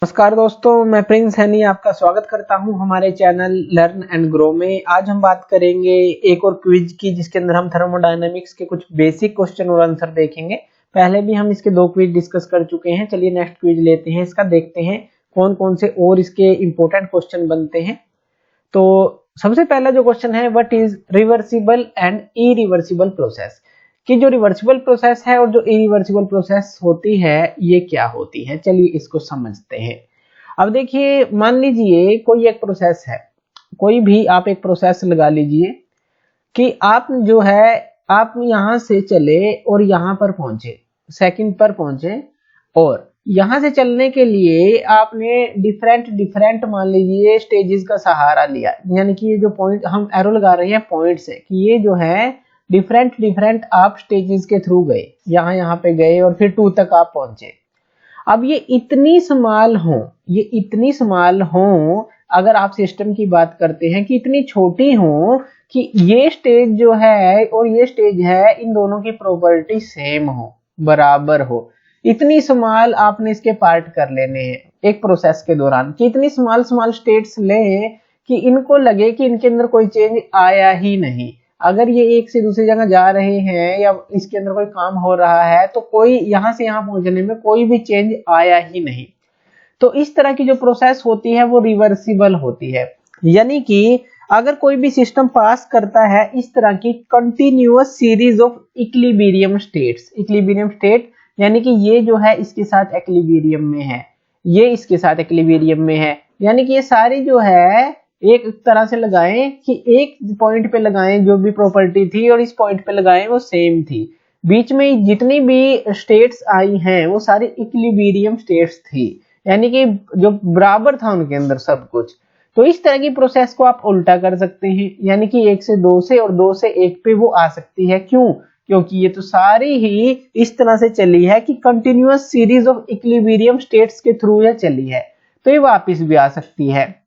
नमस्कार दोस्तों, मैं प्रिंस हैनी आपका स्वागत करता हूं हमारे चैनल लर्न एंड ग्रो में। आज हम बात करेंगे एक और क्विज की, जिसके अंदर हम थर्मोडायनेमिक्स के कुछ बेसिक क्वेश्चन और आंसर देखेंगे। पहले भी हम इसके 2 क्विज डिस्कस कर चुके हैं। चलिए नेक्स्ट क्विज लेते हैं, इसका देखते हैं कौन कौन से और इसके इंपॉर्टेंट क्वेश्चन बनते हैं। तो सबसे पहला जो क्वेश्चन है, what is reversible and irreversible process, कि जो रिवर्सिबल प्रोसेस है और जो इरिवर्सिबल प्रोसेस होती है ये क्या होती है। चलिए इसको समझते हैं। अब देखिए, मान लीजिए कोई एक प्रोसेस है, कोई भी आप एक प्रोसेस लगा लीजिए कि आप जो है आप यहां से चले और यहां पर पहुंचे, सेकंड पर पहुंचे, और यहां से चलने के लिए आपने डिफरेंट मान लीजिए स्टेजेस का सहारा लिया। यानी कि ये जो पॉइंट हम एरो लगा रहे हैं पॉइंट से, कि ये जो है डिफरेंट आप स्टेजेस के थ्रू गए, यहाँ पे गए और फिर 2 तक आप पहुंचे। अब ये इतनी स्मॉल हो, अगर आप सिस्टम की बात करते हैं कि इतनी छोटी हो कि ये स्टेज जो है और ये स्टेज है, इन दोनों की प्रॉपर्टी सेम हो, बराबर हो, इतनी स्मॉल आपने इसके पार्ट कर लेने हैं एक प्रोसेस के दौरान। कि इतनी स्मॉल स्टेट्स लें कि इनको लगे कि इनके अंदर कोई चेंज आया ही नहीं। अगर ये एक से दूसरी जगह जा रहे हैं या इसके अंदर कोई काम हो रहा है, तो कोई यहां से यहां पहुंचने में कोई भी चेंज आया ही नहीं। तो इस तरह की जो प्रोसेस होती है वो रिवर्सिबल होती है। यानी कि अगर कोई भी सिस्टम पास करता है इस तरह की continuous series of equilibrium states, equilibrium state यानी कि ये जो है इसके साथ इक्विलिब्रियम में है, ये इसके साथ इक्विलिब्रियम में है, यानी कि ये सारी जो है एक तरह से लगाएं कि एक पॉइंट पे लगाएं जो भी प्रॉपर्टी थी, और इस पॉइंट पे लगाएं वो सेम थी। बीच में जितनी भी स्टेट्स आई हैं वो सारी इक्विलिब्रियम स्टेट्स थी, यानी कि जो बराबर था उनके अंदर सब कुछ। तो इस तरह की प्रोसेस को आप उल्टा कर सकते हैं, यानी कि 1 से 2 से और 2 से 1 पे वो आ सकती है। क्यों? क्योंकि ये तो सारी ही इस तरह से चली है कि continuous series of equilibrium states के थ्रू ये चली है, तो ये वापस भी आ सकती है।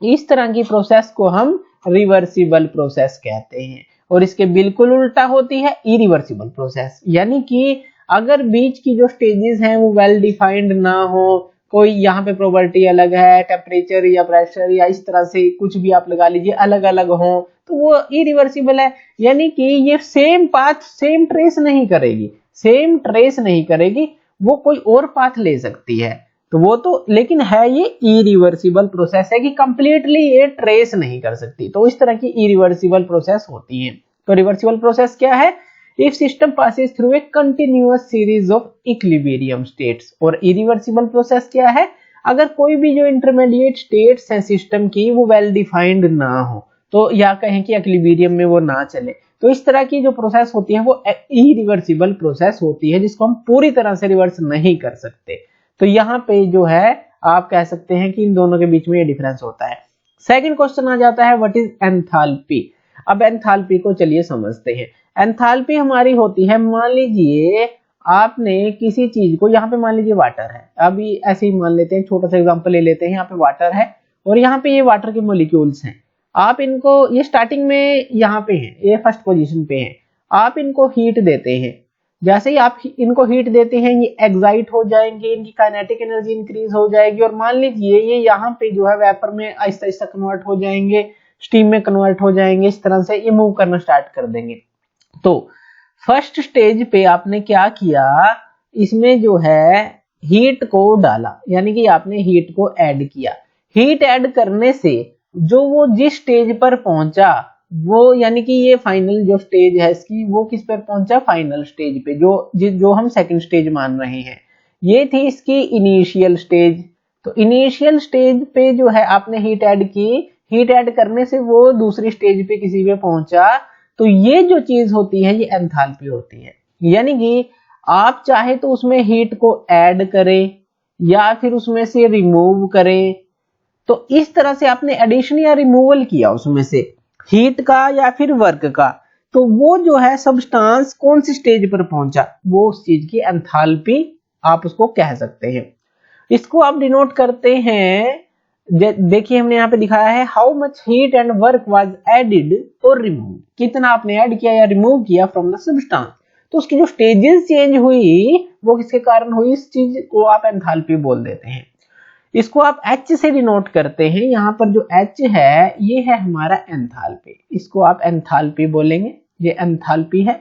इस तरह की प्रोसेस को हम रिवर्सिबल प्रोसेस कहते हैं। और इसके बिल्कुल उल्टा होती है इरिवर्सिबल प्रोसेस, यानी कि अगर बीच की जो स्टेजेस हैं वो वेल डिफाइंड ना हो, कोई यहाँ पे प्रॉपर्टी अलग है, टेम्परेचर या प्रेशर या इस तरह से कुछ भी आप लगा लीजिए अलग अलग हो, तो वो इरिवर्सिबल है। यानी कि ये सेम पाथ सेम ट्रेस नहीं करेगी, वो कोई और पाथ ले सकती है। तो वो तो लेकिन है ये इरिवर्सिबल प्रोसेस है कि कंप्लीटली ये ट्रेस नहीं कर सकती। तो इस तरह की इरिवर्सिबल प्रोसेस होती है। तो रिवर्सिबल प्रोसेस क्या है? If system passes through a continuous series of equilibrium states. और इरिवर्सिबल प्रोसेस क्या है? अगर कोई भी जो इंटरमीडिएट स्टेट्स हैं सिस्टम की वो वेल डिफाइंड ना हो, तो या कहें कि इक्विलिब्रियम में वो ना चले, तो इस तरह की जो प्रोसेस होती है वो इरिवर्सिबल प्रोसेस होती है, जिसको हम पूरी तरह से रिवर्स नहीं कर सकते। तो यहाँ पे जो है आप कह सकते हैं कि इन दोनों के बीच में ये डिफरेंस होता है। सेकंड क्वेश्चन आ जाता है, व्हाट इज एंथैल्पी। अब एंथैल्पी को चलिए समझते हैं। एंथैल्पी हमारी होती है, मान लीजिए आपने किसी चीज को, यहाँ पे मान लीजिए वाटर है, अभी ऐसे ही मान लेते हैं, छोटा सा एग्जांपल ले लेते हैं। यहाँ पे वाटर है और यहाँ पे ये वाटर के मॉलिक्यूल्स हैं। आप इनको, ये स्टार्टिंग में यहाँ पे हैं, ये फर्स्ट पोजीशन पे हैं, आप इनको हीट देते हैं। जैसे ही आप इनको हीट देते हैं ये एक्साइट हो जाएंगे, इनकी काइनेटिक एनर्जी इंक्रीज हो जाएगी, और मान लीजिए ये यहाँ पे जो है वेपर में आहिस्ता आहिस्ता कन्वर्ट हो जाएंगे, स्टीम में कन्वर्ट हो जाएंगे, इस तरह से ये मूव करना स्टार्ट कर देंगे। तो फर्स्ट स्टेज पे आपने क्या किया, इसमें जो है हीट को डाला, यानी कि आपने हीट को ऐड किया। हीट ऐड करने से जो वो जिस स्टेज पर पहुंचा वो, यानी कि ये फाइनल जो स्टेज है इसकी, वो किस पर पहुंचा? फाइनल स्टेज पे, जो हम सेकंड स्टेज मान रहे हैं। ये थी इसकी इनिशियल स्टेज। तो इनिशियल स्टेज पे जो है आपने हीट ऐड की, हीट ऐड करने से वो दूसरी स्टेज पे किसी पे पहुंचा, तो ये जो चीज होती है ये एंथैल्पी होती है। यानी कि आप चाहे तो उसमें हीट को ऐड करें या फिर उसमें से रिमूव करें। तो इस तरह से आपने एडिशन या रिमूवल किया उसमें से हीट का या फिर वर्क का, तो वो जो है सब्सटेंस कौन सी स्टेज पर पहुंचा, वो उस चीज की एंथैल्पी आप उसको कह सकते हैं। इसको आप डिनोट करते हैं, देखिए हमने यहाँ पे दिखाया है, how much heat and work was added और रिमूव, कितना आपने ऐड किया या रिमूव किया फ्रॉम द सब्सटेंस। तो उसकी जो स्टेजेस चेंज हुई वो किसके कारण हुई, इस चीज को आप एंथैल्पी बोल देते हैं। इसको आप H से डिनोट करते हैं। यहाँ पर जो H है ये है हमारा एंथैल्पी, इसको आप एंथैल्पी बोलेंगे, ये एंथैल्पी है।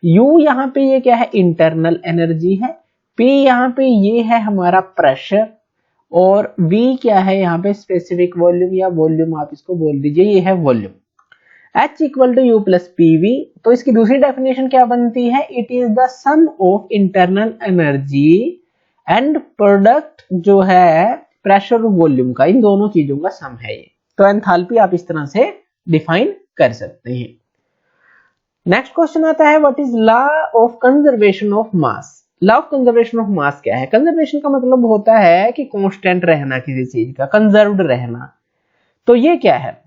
U यहाँ पे ये क्या है, इंटरनल एनर्जी है। P यहाँ पे ये है हमारा प्रेशर, और V क्या है यहाँ पे, स्पेसिफिक वॉल्यूम या वॉल्यूम आप इसको बोल दीजिए, ये है volume. H equal to U plus PV, तो इसकी दूसरी डेफिनेशन क्या बनती है, it is the sum of internal energy and product जो है प्रेशर और वॉल्यूम का, इन दोनों चीजों का सम है ये। तो एंथैल्पी आप इस तरह से डिफाइन कर सकते हैं। नेक्स्ट क्वेश्चन आता है, what is law of conservation of mass. Law of conservation of mass क्या है? कंजर्वेशन का मतलब होता है कि कांस्टेंट रहना किसी चीज का, कंजर्व्ड रहना। तो ये क्या है,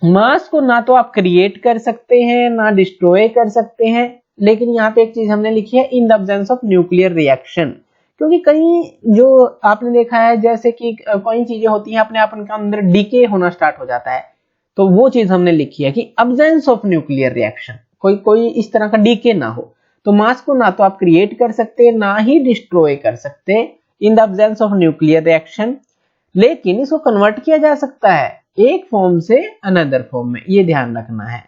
मास को ना तो आप क्रिएट कर सकते हैं ना डिस्ट्रॉय कर सकते हैं, लेकिन यहाँ पे एक चीज हमने लिखी है, in the absence of nuclear reaction. क्योंकि कहीं जो आपने देखा है, जैसे कि कोई चीजें होती हैं अपने आप उनके अंदर डीके होना स्टार्ट हो जाता है, तो वो चीज हमने लिखी है कि एब्सेंस ऑफ न्यूक्लियर रिएक्शन, कोई इस तरह का डीके ना हो। तो मास को ना तो आप क्रिएट कर सकते ना ही डिस्ट्रॉय कर सकते in the absence of nuclear reaction, लेकिन इसको कन्वर्ट किया जा सकता है एक फॉर्म से अनदर फॉर्म में, ये ध्यान रखना है।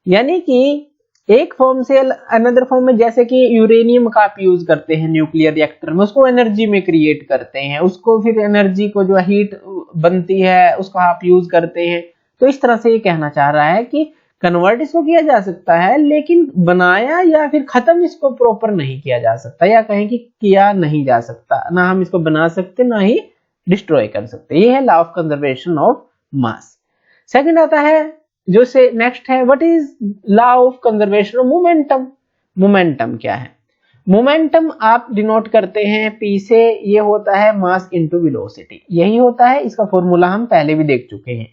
यानी कि एक फॉर्म से अनदर फॉर्म में, जैसे कि यूरेनियम का आप यूज करते हैं न्यूक्लियर रिएक्टर में, उसको एनर्जी में क्रिएट करते हैं, उसको फिर एनर्जी को जो हीट बनती है उसको आप यूज करते हैं। तो इस तरह से ये कहना चाह रहा है कि कन्वर्ट इसको किया जा सकता है, लेकिन बनाया या फिर खत्म इसको प्रॉपर नहीं किया जा सकता, या कहें कि किया नहीं जा सकता, ना हम इसको बना सकते ना ही डिस्ट्रॉय कर सकते। ये है law of conservation of mass. Second आता है जो से नेक्स्ट है, what is law of conservation of momentum. Momentum क्या है? मोमेंटम आप डिनोट करते हैं P से, ये होता है मास इनटू वेलोसिटी, यही होता है, इसका फॉर्मूला हम पहले भी देख चुके हैं।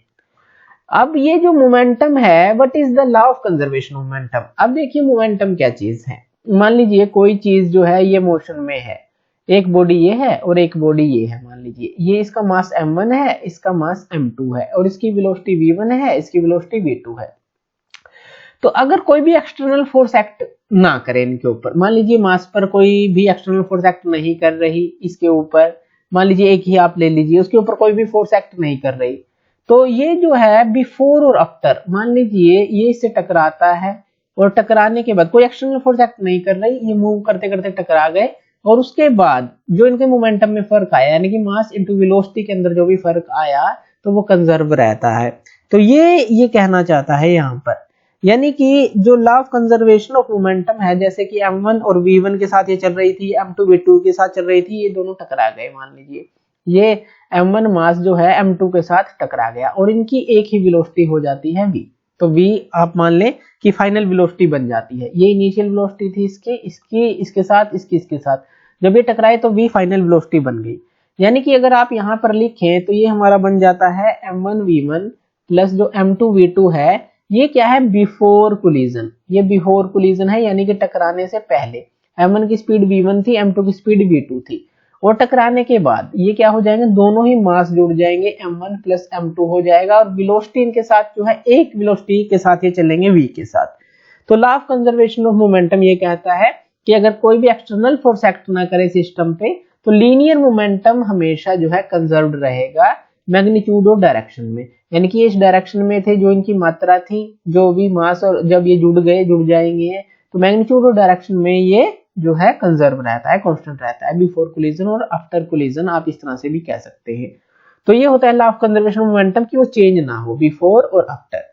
अब ये जो मोमेंटम है, what is the law of conservation of momentum. अब देखिए मोमेंटम क्या चीज है। मान लीजिए कोई चीज जो है ये मोशन में है, एक बॉडी ये है और एक बॉडी ये है, मान लीजिए ये इसका मास m1 है, इसका मास m2 है, और इसकी वेलोसिटी v1 है, इसकी वेलोसिटी v2 है। तो अगर कोई भी एक्सटर्नल फोर्स एक्ट ना करे इनके ऊपर, मान लीजिए मास पर कोई भी एक्सटर्नल फोर्स एक्ट नहीं कर रही इसके ऊपर, मान लीजिए एक ही आप ले लीजिए, उसके ऊपर कोई भी फोर्स एक्ट नहीं कर रही, तो ये जो है बिफोर और आफ्टर, मान लीजिए ये इससे टकराता है और टकराने के बाद कोई एक्सटर्नल फोर्स एक्ट नहीं कर रही, ये मूव करते करते टकरा गए, और उसके बाद जो इनके मोमेंटम में फर्क आया, यानी कि मास इनटू वेलोसिटी के अंदर जो भी फर्क आया, तो वो कंजर्व रहता है। तो ये कहना चाहता है यहाँ पर, यानी कि जो law of conservation of momentum है, जैसे कि m1 और v1 के साथ ये चल रही थी, m2 v2 के साथ चल रही थी, ये दोनों टकरा गए, मान लीजिए ये m1 मास जो है m2 के साथ टकरा गया और इनकी एक ही वेलोसिटी हो जाती है v। तो v आप मान लें कि फाइनल वेलोसिटी बन जाती है, ये इनिशियल वेलोसिटी थी इसकी इसके साथ, इसके साथ, जब ये टकराए तो v फाइनल वेलोसिटी बन गई। यानी कि अगर आप यहाँ पर लिखें तो ये हमारा बन जाता है m1 v1 प्लस जो m2 v2 है, ये क्या है, बिफोर कोलिजन, ये बिफोर कोलिजन है, यानी कि टकराने से पहले। m1 की स्पीड v1 थी, m2 की स्पीड v2 थी, और टकराने के बाद ये क्या हो जाएंगे, दोनों ही मास जुड़ जाएंगे, m1 प्लस m2 हो जाएगा, और वेलोसिटी इनके साथ जो है एक वेलोसिटी के साथ ये चलेंगे v के साथ। तो law of conservation of momentum ये कहता है कि अगर कोई भी एक्सटर्नल फोर्स एक्ट ना करे सिस्टम पे, तो लीनियर मोमेंटम हमेशा जो है कंजर्व्ड रहेगा मैग्नीट्यूड और डायरेक्शन में। यानी कि इस डायरेक्शन में थे जो इनकी मात्रा थी, जो भी मास, और जब ये जुड़ जाएंगे तो मैग्नीट्यूड और डायरेक्शन में ये जो है कंजर्व रहता है, कांस्टेंट रहता है, बिफोर कोलिजन और आफ्टर कोलिजन आप इस तरह से भी कह सकते हैं। तो ये होता है law of conservation of momentum कि वो चेंज ना हो बिफोर और आफ्टर।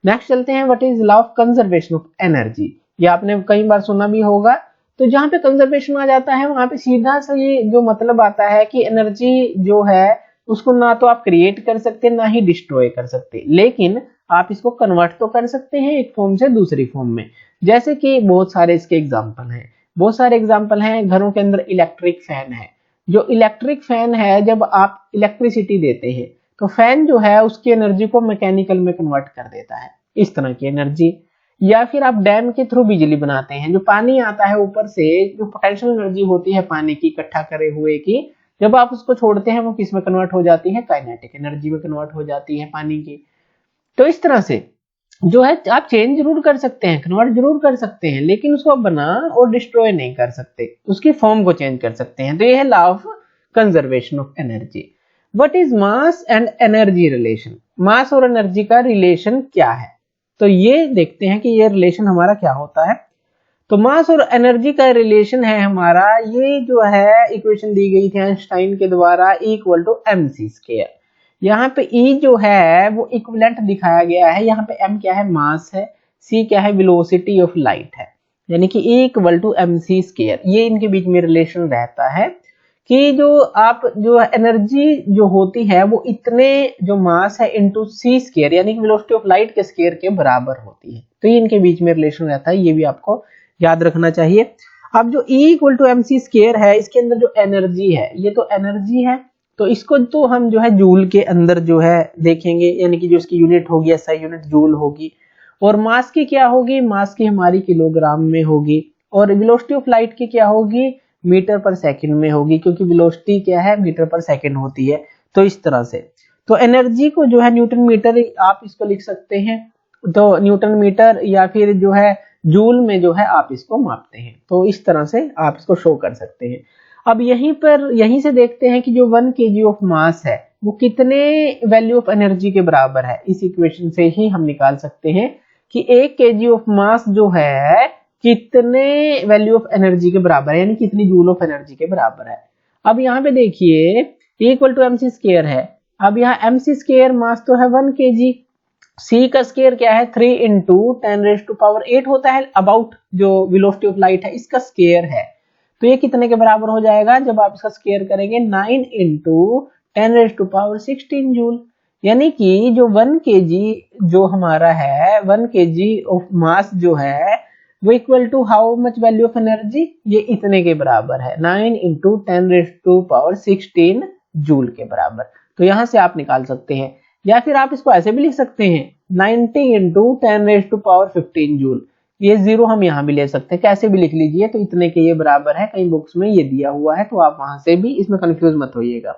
नेक्स्ट चलते हैं, what is law of conservation of energy. ये आपने कई बार सुना भी होगा। तो जहां पे कंजर्वेशन आ जाता है वहां पे सीधा सा ये जो मतलब आता है कि एनर्जी जो है उसको ना तो आप क्रिएट कर सकते ना ही डिस्ट्रॉय कर सकते, लेकिन आप इसको कन्वर्ट तो कर सकते हैं एक फॉर्म से दूसरी फॉर्म में। जैसे कि बहुत सारे इसके एग्जांपल हैं, बहुत सारे एग्जांपल हैं। घरों के अंदर इलेक्ट्रिक फैन है, जो इलेक्ट्रिक फैन है जब आप इलेक्ट्रिसिटी देते हैं तो फैन जो है उसकी एनर्जी को मैकेनिकल में कन्वर्ट कर देता है, इस तरह की एनर्जी। या फिर आप डैम के थ्रू बिजली बनाते हैं, जो पानी आता है ऊपर से, जो पोटेंशियल एनर्जी होती है पानी की इकट्ठा करे हुए की, जब आप उसको छोड़ते हैं वो किस में कन्वर्ट हो जाती है, काइनेटिक एनर्जी में कन्वर्ट हो जाती है पानी की। तो इस तरह से जो है आप चेंज जरूर कर सकते हैं, कन्वर्ट जरूर कर सकते हैं, लेकिन उसको बना और डिस्ट्रॉय नहीं कर सकते, उसकी फॉर्म को चेंज कर सकते हैं। तो ये है law of conservation of energy. What is mass and energy relation, mass और एनर्जी का रिलेशन क्या है। तो ये देखते हैं कि ये रिलेशन हमारा क्या होता है। तो मास और एनर्जी का रिलेशन है हमारा, ये जो है इक्वेशन दी गई थी आइंस्टाइन के द्वारा, इक्वल टू mc स्क्वायर। यहाँ पे E जो है वो इक्विवेलेंट दिखाया गया है, यहाँ पे m क्या है, मास है, c क्या है, वेलोसिटी ऑफ लाइट है, यानी कि E equal to mc square. ये इनके बीच में रिलेशन रहता है कि जो आप जो एनर्जी जो होती है वो इतने जो मास है इनटू c स्क्वायर यानी कि वेलोसिटी ऑफ लाइट के स्क्वायर के बराबर होती है। तो ये इनके बीच में रिलेशन रहता है, ये भी आपको याद रखना चाहिए। अब जो E equal to mc square है, इसके अंदर जो एनर्जी है, ये तो एनर्जी है, तो इसको तो हम जो है जूल के अंदर जो है देखेंगे, यानी कि जो इसकी यूनिट होगी SI यूनिट जूल होगी। और मास की क्या होगी, मास की हमारी किलोग्राम में होगी। और वेलोसिटी ऑफ लाइट की क्या होगी, मीटर पर सेकंड में होगी, क्योंकि वेलोसिटी क्या है, मीटर पर सेकंड होती है। तो इस तरह से तो एनर्जी को जो है न्यूटन मीटर आप इसको लिख सकते हैं, तो न्यूटन मीटर या फिर जो है जूल में जो है आप इसको मापते हैं। तो इस तरह से आप इसको शो कर सकते हैं। अब यहीं से देखते हैं कि जो 1 kg ऑफ मास है वो कितने वैल्यू ऑफ एनर्जी के बराबर है। इस इक्वेशन से ही हम निकाल सकते हैं कि 1 kg ऑफ मास जो है कितने वैल्यू ऑफ एनर्जी के बराबर है, यानी कितनी जूल ऑफ एनर्जी के बराबर है। अब यहाँ पे देखिए इक्वल टू mc स्क्वायर है। अब यहाँ mc स्क्वायर मास तो है 1 kg, c का स्क्वायर क्या है 3 इंटू 10⁸ होता है, अबाउट जो वेलोसिटी ऑफ लाइट है इसका स्क्वायर है। तो ये कितने के बराबर हो जाएगा, जब आप इसका स्क्वायर करेंगे 9 इंटू 10⁻16 जूल, यानी कि जो 1 kg जो हमारा है 1 kg ऑफ मास जो है वो equal to how much value of energy, ये इतने के बराबर है 9 इंटू 10⁻16 जूल के बराबर। तो यहां से आप निकाल सकते हैं, या फिर आप इसको ऐसे भी लिख सकते हैं 90 इंटू 10⁻15 जूल। ये जीरो हम यहाँ भी ले सकते हैं, कैसे भी लिख लीजिए। तो इतने के ये बराबर है, कई बुक्स में ये दिया हुआ है, तो आप वहां से भी इसमें कंफ्यूज मत होइएगा।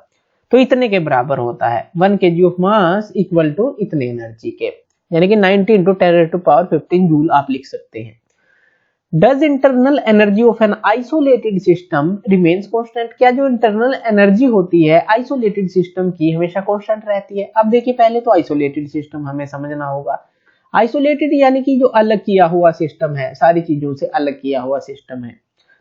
तो इतने के बराबर होता है 1 kg of mass equal to इतने एनर्जी के, यानी कि 90 इंटू 10⁻15 जूल आप लिख सकते हैं। Does internal energy of an isolated system remains constant, क्या जो इंटरनल एनर्जी होती है आइसोलेटेड सिस्टम की हमेशा कांस्टेंट रहती है। अब देखिए पहले तो आइसोलेटेड सिस्टम हमें समझना होगा। आइसोलेटेड यानी कि जो अलग किया हुआ सिस्टम है, सारी चीजों से अलग किया हुआ सिस्टम है,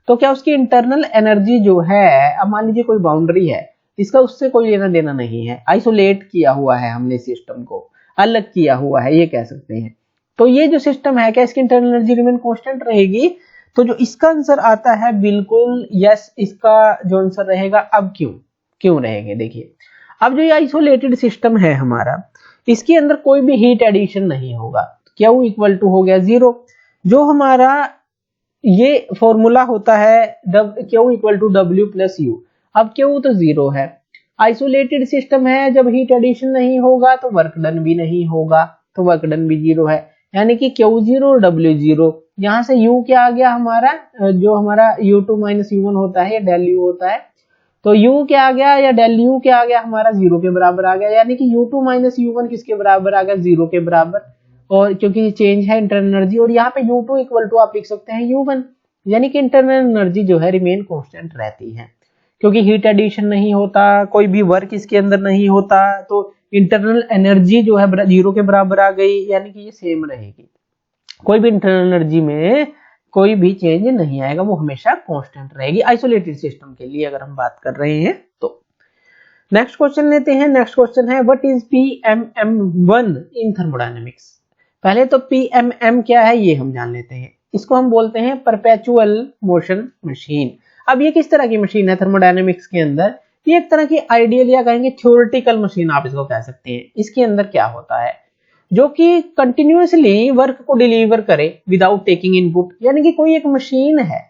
तो क्या उसकी इंटरनल एनर्जी जो है, अब मान लीजिए कोई बाउंड्री है, इसका उससे कोई लेना देना नहीं है, आइसोलेट किया हुआ है हमने सिस्टम को, अलग किया हुआ है ये कह सकते हैं। तो ये जो सिस्टम है क्या इसकी इंटरनल एनर्जी रिमेन कांस्टेंट रहेगी। तो जो इसका आंसर आता है बिल्कुल यस, इसका जो आंसर रहेगा। अब क्यों रहेंगे, देखिए अब जो ये आइसोलेटेड सिस्टम है हमारा, इसके अंदर कोई भी हीट एडिशन नहीं होगा, क्यू इक्वल टू हो गया 0। जो हमारा ये फॉर्मूला होता है Q equal to W plus U, अब क्यू तो 0 है, आइसोलेटेड सिस्टम है, जब हीट एडिशन नहीं होगा तो वर्क डन भी नहीं होगा, तो वर्क डन भी 0 है, यानी कि Q0 और W0। यहाँ से U क्या आ गया हमारा, जो हमारा U2 माइनस U1 होता है या डेल U होता है, तो U क्या आ गया या डेल U क्या आ गया हमारा 0 के बराबर आ गया, यानी कि U2 माइनस U1 किसके बराबर आ गया 0 के बराबर। और क्योंकि ये चेंज है इंटरनल एनर्जी, और यहाँ पे U2 इक्वल टू आप लिख सकते हैं U1, यानी कि इंटरनल एनर्जी जो है रिमेन कांस्टेंट रहती है, क्योंकि हीट एडिशन नहीं होता, कोई भी वर्क इसके अंदर नहीं होता, तो इंटरनल एनर्जी जो है 0 के बराबर आ गई, यानी कि ये सेम रहेगी, कोई भी इंटरनल एनर्जी में कोई भी चेंज नहीं आएगा, वो हमेशा कांस्टेंट रहेगी आइसोलेटेड सिस्टम के लिए अगर हम बात कर रहे हैं तो। नेक्स्ट क्वेश्चन लेते हैं। नेक्स्ट क्वेश्चन है what is PMM1 in thermodynamics. पहले तो PMM क्या है ये हम जान लेते हैं। इसको हम बोलते हैं परपेचुअल मोशन मशीन। अब ये किस तरह की मशीन है थर्मोडायनेमिक्स के अंदर, ये एक तरह की आइडियल या कहेंगे थ्योरेटिकल मशीन आप इसको कह सकते हैं। इसके अंदर क्या होता है, जो कि कंटिन्यूअसली वर्क को डिलीवर करे विदाउट टेकिंग इनपुट, यानी कि कोई एक मशीन है।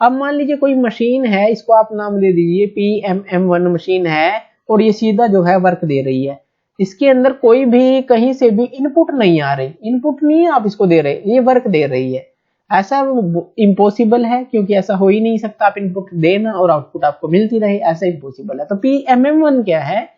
अब मान लीजिए कोई मशीन है, इसको आप नाम दे दीजिए PMM1 मशीन है, और ये सीधा जो है वर्क दे रही है, इसके अंदर कोई भी कहीं से भी इनपुट नहीं आ रही, इनपुट नहीं आप इसको दे रहे, ये वर्क दे रही है। ऐसा इम्पॉसिबल है, क्योंकि ऐसा हो ही नहीं सकता, आप इनपुट देना और आउटपुट आपको मिलती रहे, ऐसा इम्पॉसिबल है। तो PMM1 क्या है,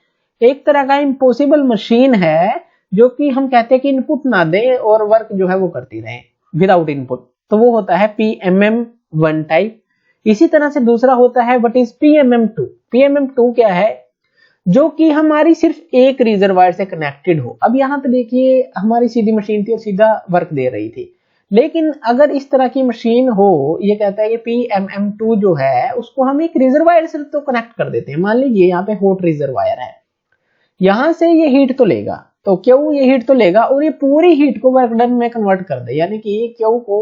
एक तरह का इम्पॉसिबल मशीन है, जो कि हम कहते हैं कि इनपुट ना दे और वर्क जो है वो करती रहे विदाउट इनपुट, तो वो होता है PMM1 टाइप। इसी तरह से दूसरा होता है व्हाट इज PMM2। PMM2 क्या है, जो कि हमारी सिर्फ एक रिजर्वायर से कनेक्टेड हो। अब यहाँ पे देखिए हमारी सीधी मशीन थी और सीधा वर्क दे रही थी, लेकिन अगर इस तरह की मशीन हो, ये कहता है कि PMM2 जो है उसको हम एक रिजर्वायर से तो कनेक्ट कर देते हैं। मान लीजिए यहाँ पे हॉट रिजर्वायर है, यहां से ये हीट तो लेगा, तो क्यू ये हीट तो लेगा और ये पूरी हीट को वर्क डन में कन्वर्ट कर दे, यानी कि क्यू को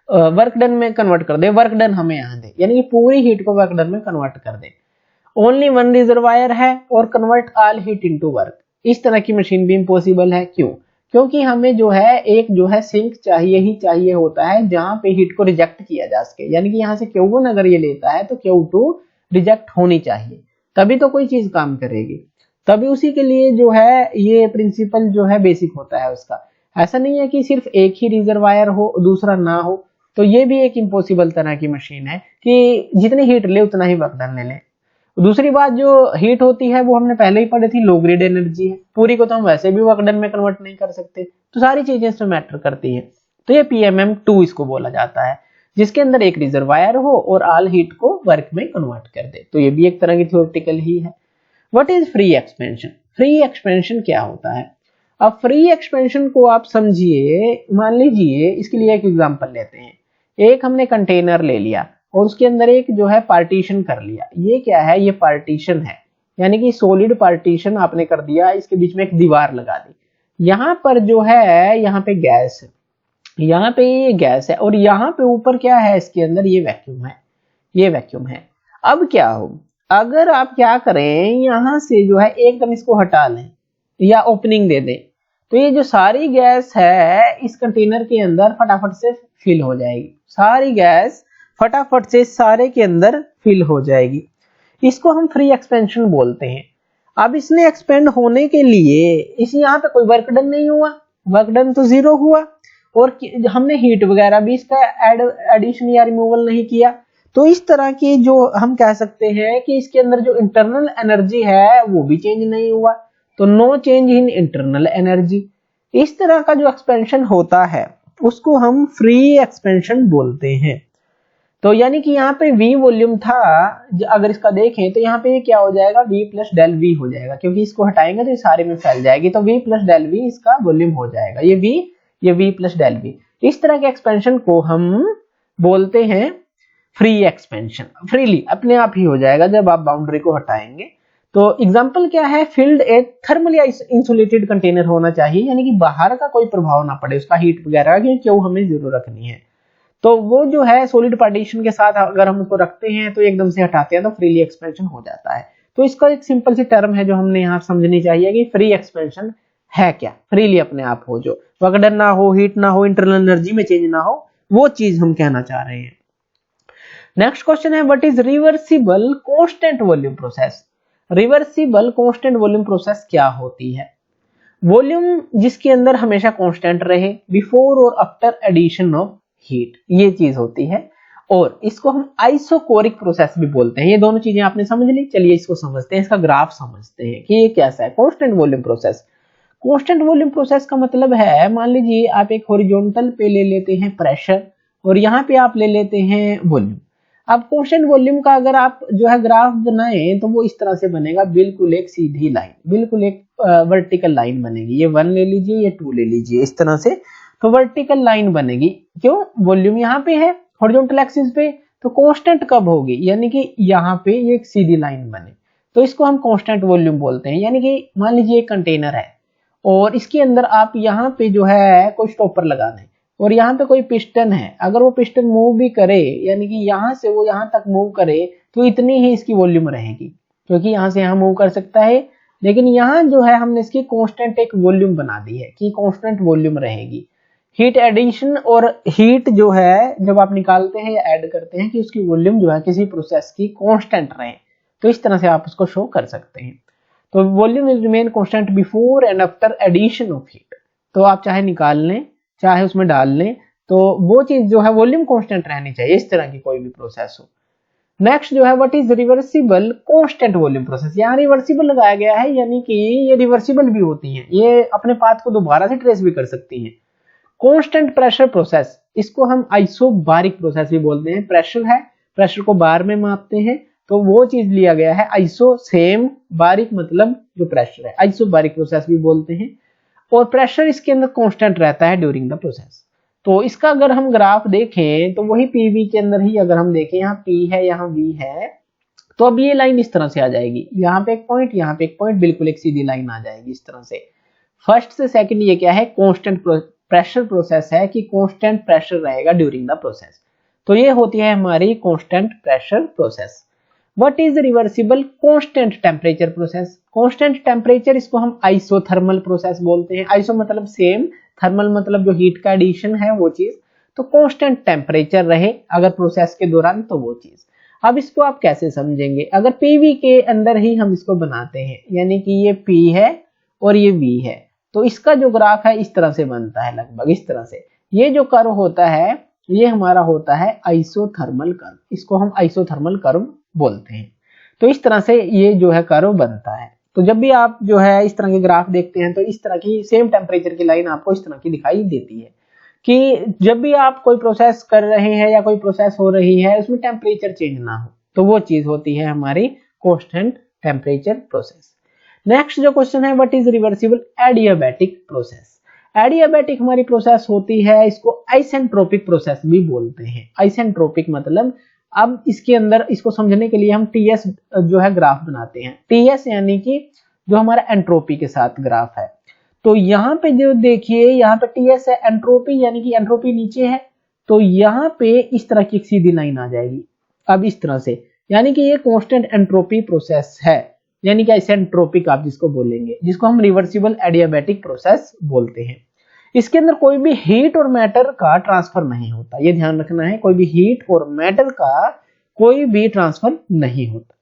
वर्क डन में कन्वर्ट कर दे, वर्क डन हमें यहाँ दे, यानी कि पूरी हीट को वर्क डन में कन्वर्ट कर दे। ओनली वन रिजर्वायर है और convert all heat into work. इस तरह की मशीन भी इम्पॉसिबल है। क्यों? क्योंकि हमें जो है एक जो है सिंक चाहिए ही चाहिए होता है जहां पे हीट को रिजेक्ट किया जा सके, यानी कि यहाँ से Q1 अगर ये लेता है तो Q2 रिजेक्ट होनी चाहिए, तभी तो कोई चीज काम करेगी। तभी उसी के लिए जो है ये प्रिंसिपल जो है बेसिक होता है उसका। ऐसा नहीं है कि सिर्फ एक ही रिजर्वायर हो दूसरा ना हो, तो ये भी एक इम्पॉसिबल तरह की मशीन है कि जितनी हीट ले उतना ही वर्क डन ले ले। दूसरी बात, जो हीट होती है वो हमने पहले ही पढ़ी थी, लो ग्रेड एनर्जी है, पूरी को तो हम वैसे भी वर्क डन में कन्वर्ट नहीं कर सकते, तो सारी चीजें इसमें मैटर करती है। तो ये PMM2 इसको बोला जाता है, जिसके अंदर एक रिजर्वायर हो और ऑल हीट को वर्क में कन्वर्ट कर दे। तो ये भी एक तरह की थ्योरेटिकल ही है। What is free expansion? Free expansion क्या होता है? अब फ्री एक्सपेंशन को आप समझिए, मान लीजिए इसके लिए एक एग्जांपल लेते हैं। एक हमने कंटेनर ले लिया और उसके अंदर एक जो है पार्टीशन कर लिया। ये क्या है? ये पार्टीशन है, यानी कि सॉलिड पार्टीशन आपने कर दिया, इसके बीच में एक दीवार लगा दी। यहाँ पर जो है यहाँ पे गैस है, यहाँ पे ये गैस है और यहाँ पे ऊपर क्या है? इसके अंदर ये वैक्यूम है, ये वैक्यूम है। अब क्या हो, अगर आप क्या करें, यहां से जो है एकदम इसको हटा लें या ओपनिंग दे दें, तो ये जो सारी गैस है इस कंटेनर के अंदर फटाफट से फिल हो जाएगी। सारी गैस फटाफट से सारे के अंदर फिल हो जाएगी। इसको हम फ्री एक्सपेंशन बोलते हैं। अब इसने एक्सपेंड होने के लिए इस यहाँ पे कोई वर्क डन नहीं हुआ, वर्क डन तो जीरो हुआ, और हमने हीट वगैरह भी इसका एडिशन या रिमूवल नहीं किया। तो इस तरह की जो हम कह सकते हैं कि इसके अंदर जो इंटरनल एनर्जी है वो भी चेंज नहीं हुआ, तो no change in internal energy. इस तरह का जो एक्सपेंशन होता है उसको हम फ्री एक्सपेंशन बोलते हैं। तो यानी कि यहाँ पे V वॉल्यूम था, अगर इसका देखें तो यहाँ पे क्या हो जाएगा? V प्लस डेल V हो जाएगा, क्योंकि इसको हटाएंगे तो ये सारे में फैल जाएगी, तो V प्लस डेल V इसका वॉल्यूम हो जाएगा। ये V प्लस डेल V। इस तरह के एक्सपेंशन को हम बोलते हैं फ्री एक्सपेंशन। फ्रीली अपने आप ही हो जाएगा जब आप बाउंड्री को हटाएंगे। तो एग्जांपल क्या है? फिल्ड ए थर्मली इंसुलेटेड कंटेनर होना चाहिए, यानी कि बाहर का कोई प्रभाव ना पड़े उसका हीट वगैरह की, क्यों हमें जरूर रखनी है। तो वो जो है सॉलिड पार्टीशन के साथ अगर हम उसको रखते हैं तो एकदम से हटाते हैं तो फ्रीली एक्सपेंशन हो जाता है। तो इसका एक सिंपल सी टर्म है जो हमने यहाँ समझनी चाहिए कि फ्री एक्सपेंशन है क्या? फ्रीली अपने आप हो, जो वर्क डन ना हो, हीट ना हो, इंटरनल एनर्जी में चेंज ना हो, वो चीज हम कहना चाह रहे हैं। नेक्स्ट क्वेश्चन है, what is reversible constant volume process? Reversible constant volume process क्या होती है? वॉल्यूम जिसके अंदर हमेशा कांस्टेंट रहे बिफोर और आफ्टर एडिशन ऑफ हीट, ये चीज होती है। और इसको हम आइसोकोरिक प्रोसेस भी बोलते हैं। ये दोनों चीजें आपने समझ ली। चलिए इसको समझते हैं, इसका ग्राफ समझते हैं कि ये कैसा है constant volume process. Constant volume process का मतलब है, मान लीजिए आप एक हॉरिजॉन्टल पे ले लेते हैं प्रेशर और यहाँ पे आप ले लेते हैं वॉल्यूम। अब कांस्टेंट वॉल्यूम का अगर आप जो है ग्राफ बनाएं तो वो इस तरह से बनेगा, बिल्कुल एक सीधी लाइन, बिल्कुल एक वर्टिकल लाइन बनेगी। ये 1 ले लीजिए, ये 2 ले लीजिए, इस तरह से तो वर्टिकल लाइन बनेगी। क्यों? वॉल्यूम यहाँ पे है हॉरिजॉन्टल एक्सिस पे, तो कांस्टेंट कब होगी? यानी कि यहाँ पे ये एक सीधी लाइन बने, तो इसको हम कांस्टेंट वॉल्यूम बोलते हैं। यानी कि मान लीजिए एक कंटेनर है और इसके अंदर आप यहाँ पे जो है कोई स्टॉपर लगा दें और यहाँ पे कोई पिस्टन है, अगर वो पिस्टन मूव भी करे, यानी कि यहाँ से वो यहाँ तक मूव करे, तो इतनी ही इसकी वॉल्यूम रहेगी, क्योंकि यहाँ से यहाँ मूव कर सकता है। लेकिन यहाँ जो है हमने इसकी कांस्टेंट एक वॉल्यूम बना दी है कि कांस्टेंट वॉल्यूम रहेगी। हीट एडिशन और हीट जो है जब आप निकालते हैं या ऐड करते हैं कि उसकी वॉल्यूम जो है किसी प्रोसेस की कांस्टेंट रहे, तो इस तरह से आप उसको शो कर सकते हैं। तो volume will remain constant before and after addition of heat. तो आप चाहे निकाल लें चाहे उसमें डाल लें, तो वो चीज जो है वॉल्यूम कांस्टेंट रहनी चाहिए, इस तरह की कोई भी प्रोसेस हो। नेक्स्ट जो है what is reversible constant volume process. यहाँ रिवर्सिबल लगाया गया है, यानी कि ये रिवर्सिबल भी होती हैं, ये अपने पाथ को दोबारा से ट्रेस भी कर सकती हैं। कांस्टेंट प्रेशर प्रोसेस, इसको हम आइसोबारिक प्रोसेस भी बोलते हैं। प्रेशर है, प्रेशर को बार में मापते हैं, तो वो चीज लिया गया है आइसो सेम, बारिक मतलब जो प्रेशर है, आइसोबारिक प्रोसेस भी बोलते हैं, और प्रेशर इसके अंदर कांस्टेंट रहता है ड्यूरिंग द प्रोसेस। तो इसका अगर हम ग्राफ देखें तो वही पीवी के अंदर ही अगर हम देखें, यहाँ पी है यहाँ वी है, तो अब ये लाइन इस तरह से आ जाएगी, यहाँ पे एक पॉइंट यहाँ पे एक पॉइंट, बिल्कुल एक सीधी लाइन आ जाएगी इस तरह से। फर्स्ट से सेकंड ये क्या है, कांस्टेंट प्रेशर प्रोसेस है कि कांस्टेंट प्रेशर रहेगा ड्यूरिंग द प्रोसेस, तो ये होती है हमारी constant pressure process. What is reversible constant temperature process? Constant temperature इसको हम आइसोथर्मल प्रोसेस बोलते हैं। आइसो मतलब सेम, थर्मल मतलब जो हीट का एडिशन है वो चीज, तो कांस्टेंट टेम्परेचर रहे अगर प्रोसेस के दौरान तो वो चीज। अब इसको आप कैसे समझेंगे, अगर पीवी के अंदर ही हम इसको बनाते हैं, यानी कि ये पी है और ये वी है, तो इसका जो ग्राफ है इस तरह से बनता है, लगभग इस तरह से। ये जो कर्व होता है ये हमारा होता है आइसोथर्मल कर्व, इसको हम आइसोथर्मल कर्व बोलते हैं। तो इस तरह से ये जो है कर्व बनता है। तो जब भी आप जो है इस तरह के ग्राफ देखते हैं तो इस तरह की सेम टेम्परेचर की लाइन आपको इस तरह की दिखाई देती है कि जब भी आप कोई प्रोसेस कर रहे हैं या कोई प्रोसेस हो रही है उसमें टेम्परेचर चेंज ना हो, तो वो चीज होती है हमारी कांस्टेंट टेम्परेचर प्रोसेस। नेक्स्ट जो क्वेश्चन है, what is reversible adiabatic process? Adiabatic हमारी प्रोसेस होती है, इसको आइसेंट्रोपिक प्रोसेस भी बोलते हैं। आइसेंट्रोपिक मतलब, अब इसके अंदर इसको समझने के लिए हम टीएस जो है ग्राफ बनाते हैं। टीएस यानी कि जो हमारा एंट्रोपी के साथ ग्राफ है। तो यहाँ पे जो देखिए, यहाँ पे टीएस है, एंट्रोपी यानी कि एंट्रोपी नीचे है, तो यहाँ पे इस तरह की एक सीधी लाइन आ जाएगी। अब इस तरह से, यानी कि ये कांस्टेंट एंट्रोपी प्रोसेस है, यानी कि आइसेंट्रोपिक आप जिसको बोलेंगे, जिसको हम रिवर्सिबल एडियाबैटिक प्रोसेस बोलते हैं। इसके अंदर कोई भी हीट और मैटर का ट्रांसफर नहीं होता, ये ध्यान रखना है, कोई भी हीट और मैटर का कोई भी ट्रांसफर नहीं होता।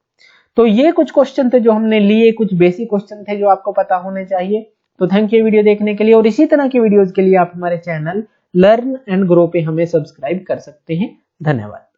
तो ये कुछ क्वेश्चन थे जो हमने लिए, कुछ बेसिक क्वेश्चन थे जो आपको पता होने चाहिए। तो थैंक यू वीडियो देखने के लिए, और इसी तरह की वीडियोस के लिए आप हमारे चैनल लर्न एंड ग्रो पे हमें सब्सक्राइब कर सकते हैं। धन्यवाद।